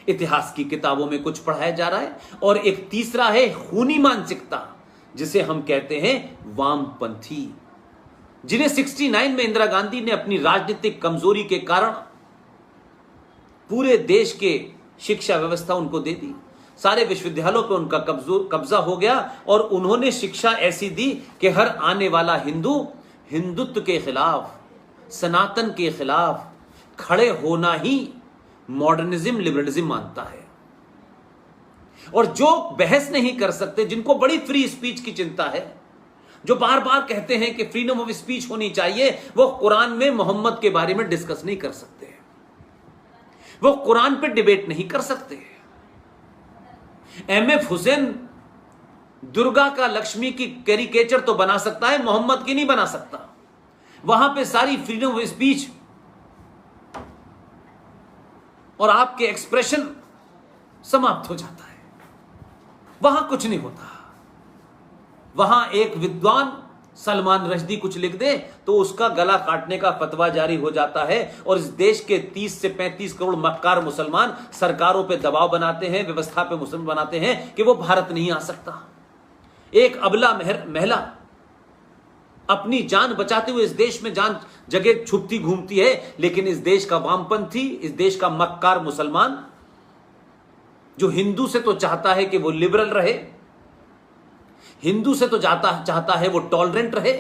इतिहास की किताबों में कुछ पढ़ाया जा रहा है, और एक तीसरा है खूनी मानसिकता, जिसे हम कहते हैं वामपंथी, जिन्हें 69 में इंदिरा गांधी ने अपनी राजनीतिक कमजोरी के कारण पूरे देश के शिक्षा व्यवस्था उनको दे दी, सारे विश्वविद्यालयों पर उनका कब्जा हो गया, और उन्होंने शिक्षा ऐसी दी कि हर आने वाला हिंदू हिंदुत्व के खिलाफ, सनातन के खिलाफ खड़े होना ही मॉडर्निज्म लिबरलिज्म मानता है। और जो बहस नहीं कर सकते, जिनको बड़ी फ्री स्पीच की चिंता है, जो बार बार कहते हैं कि फ्रीडम ऑफ स्पीच होनी चाहिए, वो कुरान में मोहम्मद के बारे में डिस्कस नहीं कर सकते, वो कुरान पे डिबेट नहीं कर सकते। एमएफ हुसैन दुर्गा का लक्ष्मी की कैरिकेचर तो बना सकता है, मोहम्मद की नहीं बना सकता। वहां पे सारी फ्रीडम ऑफ स्पीच और आपके एक्सप्रेशन समाप्त हो जाता है, वहां कुछ नहीं होता। वहां एक विद्वान सलमान रश्दी कुछ लिख दे तो उसका गला काटने का फतवा जारी हो जाता है, और इस देश के 30 से 35 करोड़ मक्कार मुसलमान सरकारों पे दबाव बनाते हैं, व्यवस्था पे मुसलमान बनाते हैं कि वो भारत नहीं आ सकता। एक अबला महिला अपनी जान बचाते हुए इस देश में जान जगह छुपती घूमती है, लेकिन इस देश का वामपंथी, इस देश का मक्कार मुसलमान, जो हिंदू से तो चाहता है कि वो लिबरल रहे, हिंदू से तो चाहता है वो टॉलरेंट रहे,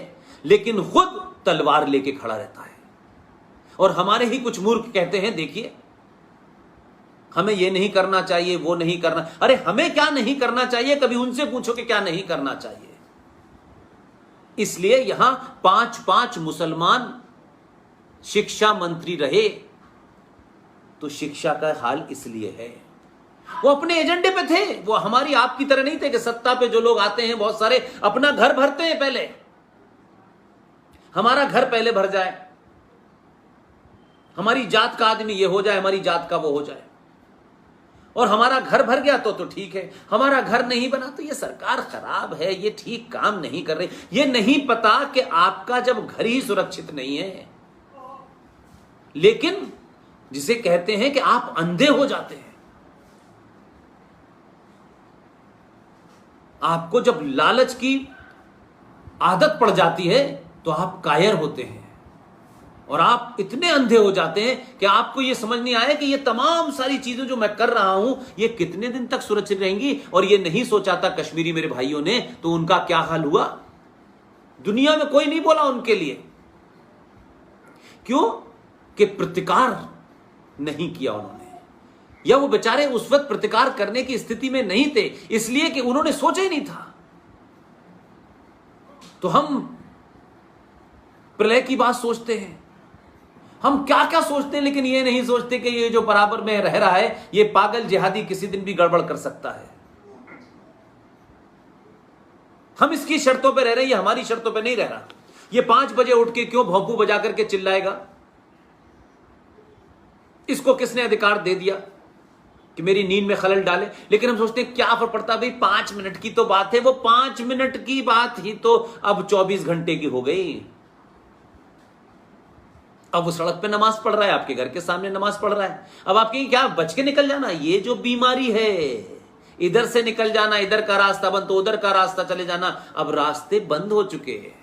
लेकिन खुद तलवार लेके खड़ा रहता है। और हमारे ही कुछ मूर्ख कहते हैं, देखिए हमें ये नहीं करना चाहिए, वो नहीं करना। अरे हमें क्या नहीं करना चाहिए, कभी उनसे पूछो कि क्या नहीं करना चाहिए। इसलिए यहां 5 मुसलमान शिक्षा मंत्री रहे, तो शिक्षा का हाल इसलिए है, वो अपने एजेंडे पे थे, वो हमारी आपकी तरह नहीं थे कि सत्ता पे जो लोग आते हैं बहुत सारे अपना घर भरते हैं, पहले हमारा घर पहले भर जाए, हमारी जात का आदमी ये हो जाए, हमारी जात का वो हो जाए, और हमारा घर भर गया तो ठीक है, हमारा घर नहीं बना तो ये सरकार खराब है, ये ठीक काम नहीं कर रही। ये नहीं पता कि आपका जब घर ही सुरक्षित नहीं है, लेकिन जिसे कहते हैं कि आप अंधे हो जाते हैं, आपको जब लालच की आदत पड़ जाती है तो आप कायर होते हैं, और आप इतने अंधे हो जाते हैं कि आपको यह समझ नहीं आया कि ये तमाम सारी चीजें जो मैं कर रहा हूं ये कितने दिन तक सुरक्षित रहेंगी। और ये नहीं सोचा था कश्मीरी मेरे भाइयों ने, तो उनका क्या हाल हुआ, दुनिया में कोई नहीं बोला उनके लिए। क्यों? कि प्रतिकार नहीं किया उन्होंने, या वो बेचारे उस वक्त प्रतिकार करने की स्थिति में नहीं थे, इसलिए कि उन्होंने सोचा ही नहीं था। तो हम प्रलय की बात सोचते हैं, हम क्या क्या सोचते हैं, लेकिन ये नहीं सोचते कि ये जो बराबर में रह रहा है ये पागल जिहादी किसी दिन भी गड़बड़ कर सकता है। हम इसकी शर्तों पे रह रहे हैं, ये हमारी शर्तों पे नहीं रह रहा। ये 5 बजे उठ के क्यों भौंपू बजा करके चिल्लाएगा, इसको किसने अधिकार दे दिया कि मेरी नींद में खलल डाले। लेकिन हम सोचते हैं क्या फर्क पड़ता, भाई 5 मिनट की तो बात है, वो 5 मिनट की बात ही तो अब 24 घंटे की हो गई। अब वो सड़क पे नमाज पढ़ रहा है, आपके घर के सामने नमाज पढ़ रहा है, अब आप कहेंगे क्या बच के निकल जाना, ये जो बीमारी है, इधर से निकल जाना, इधर का रास्ता बंद तो उधर का रास्ता चले जाना। अब रास्ते बंद हो चुके हैं,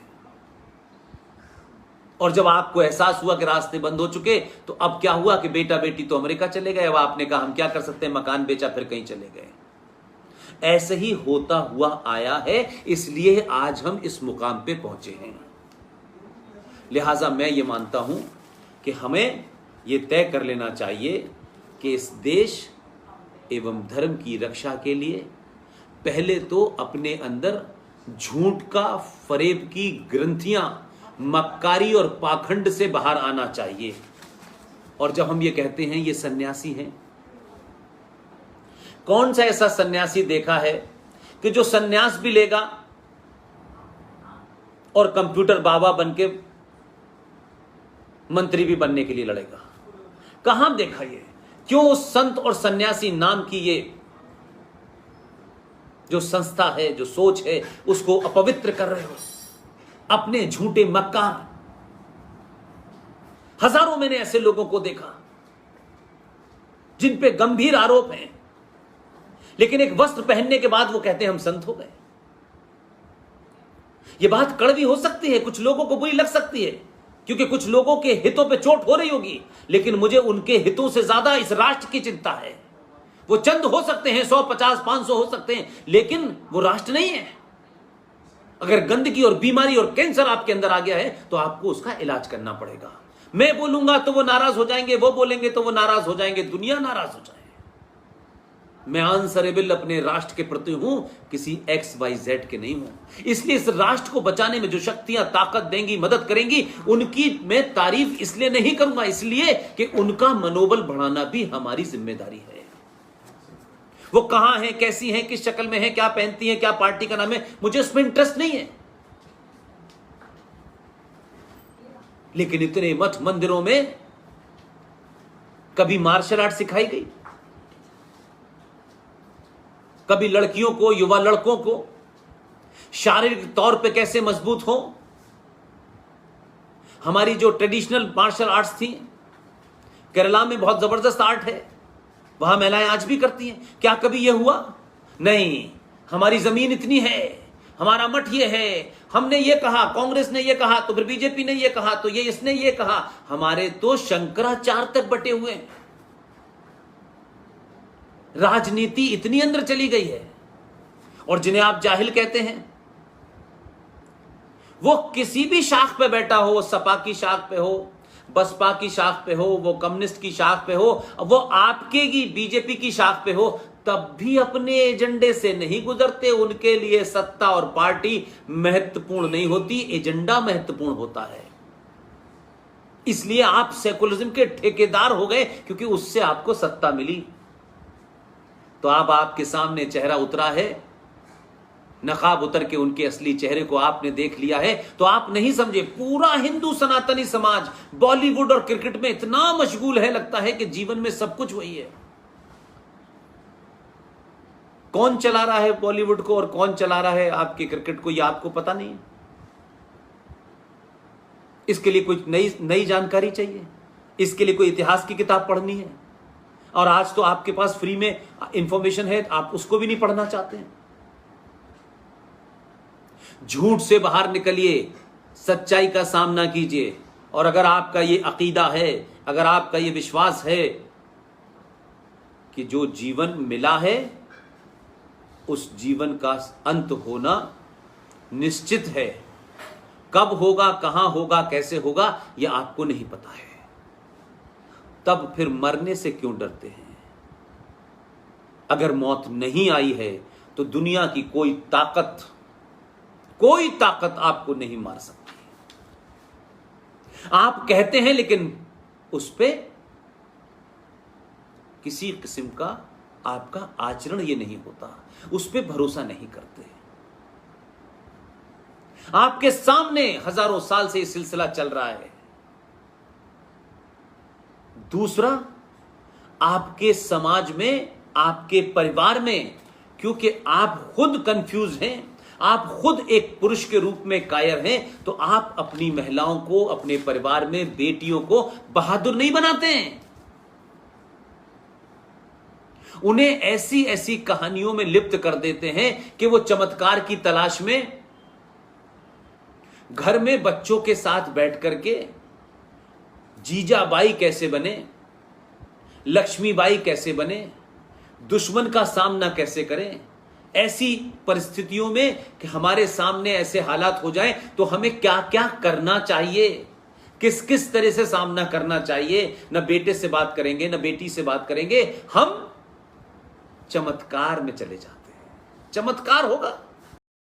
और जब आपको एहसास हुआ कि रास्ते बंद हो चुके, तो अब क्या हुआ कि बेटा बेटी तो अमेरिका चले गए, अब आपने कहा हम क्या कर सकते हैं, मकान बेचा फिर कहीं चले गए। ऐसे ही होता हुआ आया है, इसलिए आज हम इस मुकाम पे पहुंचे हैं। लिहाजा मैं ये मानता हूं कि हमें ये तय कर लेना चाहिए कि इस देश एवं धर्म की रक्षा के लिए पहले तो अपने अंदर झूठ का फरेब की ग्रंथियां, मक्कारी और पाखंड से बाहर आना चाहिए। और जब हम ये कहते हैं ये सन्यासी हैं, कौन सा ऐसा सन्यासी देखा है कि जो सन्यास भी लेगा और कंप्यूटर बाबा बनके मंत्री भी बनने के लिए लड़ेगा? कहां देखा ये? क्यों उस संत और सन्यासी नाम की ये जो संस्था है, जो सोच है, उसको अपवित्र कर रहे हो अपने झूठे मक्कार? हजारों मैंने ऐसे लोगों को देखा जिन पे गंभीर आरोप हैं, लेकिन एक वस्त्र पहनने के बाद वो कहते हैं हम संत हो गए। ये बात कड़वी हो सकती है, कुछ लोगों को बुरी लग सकती है, क्योंकि कुछ लोगों के हितों पे चोट हो रही होगी, लेकिन मुझे उनके हितों से ज्यादा इस राष्ट्र की चिंता है। वो चंद हो सकते हैं, 100, 50, 500 हो सकते हैं, लेकिन वो राष्ट्र नहीं है। अगर गंदगी और बीमारी और कैंसर आपके अंदर आ गया है तो आपको उसका इलाज करना पड़ेगा। मैं बोलूंगा तो वो नाराज हो जाएंगे, वो बोलेंगे तो वो नाराज हो जाएंगे, दुनिया नाराज हो जाए। मैं आंसरेबल अपने राष्ट्र के प्रति हूं, किसी XYZ के नहीं हूं। इसलिए इस राष्ट्र को बचाने में जो शक्तियां ताकत देंगी, मदद करेंगी, उनकी मैं तारीफ इसलिए नहीं करूंगा, इसलिए कि उनका मनोबल बढ़ाना भी हमारी जिम्मेदारी है। वो कहां है, कैसी है, किस शक्ल में है, क्या पहनती है, क्या पार्टी का नाम है, मुझे उसमें इंटरेस्ट नहीं है। लेकिन इतने मठ मंदिरों में कभी मार्शल आर्ट सिखाई गई, कभी लड़कियों को, युवा लड़कों को शारीरिक तौर पे कैसे मजबूत हो। हमारी जो ट्रेडिशनल मार्शल आर्ट्स थी, केरला में बहुत जबरदस्त आर्ट है, वहां महिलाएं आज भी करती हैं। क्या कभी यह हुआ? नहीं। हमारी जमीन इतनी है, हमारा मठ ये है, हमने ये कहा, कांग्रेस ने ये कहा, तो फिर बीजेपी ने ये कहा, तो ये इसने ये कहा। हमारे तो शंकराचार्य तक बटे हुए हैं। राजनीति इतनी अंदर चली गई है। और जिन्हें आप जाहिल कहते हैं, वो किसी भी शाख पे बैठा हो, वो सपा की शाख पे हो, बसपा की शाख पे हो, वो कम्युनिस्ट की शाख पे हो, वो आपके की बीजेपी की शाख पे हो, तब भी अपने एजेंडे से नहीं गुजरते। उनके लिए सत्ता और पार्टी महत्वपूर्ण नहीं होती, एजेंडा महत्वपूर्ण होता है। इसलिए आप सेकुलरिज्म के ठेकेदार हो गए, क्योंकि उससे आपको सत्ता मिली। तो अब आपके सामने चेहरा उतरा है, नकाब उतर के उनके असली चेहरे को आपने देख लिया है, तो आप नहीं समझे। पूरा हिंदू सनातनी समाज बॉलीवुड और क्रिकेट में इतना मशगूल है, लगता है कि जीवन में सब कुछ वही है। कौन चला रहा है बॉलीवुड को और कौन चला रहा है आपके क्रिकेट को, यह आपको पता नहीं है। इसके लिए कोई नई जानकारी चाहिए, इसके लिए कोई इतिहास की किताब पढ़नी है। और आज तो आपके पास फ्री में इंफॉर्मेशन है, आप उसको भी नहीं पढ़ना चाहते हैं। झूठ से बाहर निकलिए, सच्चाई का सामना कीजिए। और अगर आपका ये अकीदा है, अगर आपका ये विश्वास है कि जो जीवन मिला है उस जीवन का अंत होना निश्चित है, कब होगा, कहां होगा, कैसे होगा, यह आपको नहीं पता है, तब फिर मरने से क्यों डरते हैं? अगर मौत नहीं आई है तो दुनिया की कोई ताकत आपको नहीं मार सकती। आप कहते हैं, लेकिन उस पे किसी किस्म का आपका आचरण ये नहीं होता, उस पे भरोसा नहीं करते। आपके सामने हजारों साल से ये सिलसिला चल रहा है। दूसरा, आपके समाज में, आपके परिवार में, क्योंकि आप खुद कंफ्यूज हैं, आप खुद एक पुरुष के रूप में कायर हैं, तो आप अपनी महिलाओं को, अपने परिवार में बेटियों को बहादुर नहीं बनाते हैं। उन्हें ऐसी ऐसी कहानियों में लिप्त कर देते हैं कि वो चमत्कार की तलाश में घर में बच्चों के साथ बैठ करके जीजाबाई कैसे बने, लक्ष्मीबाई कैसे बने, दुश्मन का सामना कैसे करें। ऐसी परिस्थितियों में कि हमारे सामने ऐसे हालात हो जाएं तो हमें क्या क्या करना चाहिए, किस किस तरह से सामना करना चाहिए। न बेटे से बात करेंगे, न बेटी से बात करेंगे, हम चमत्कार में चले जाते हैं। चमत्कार होगा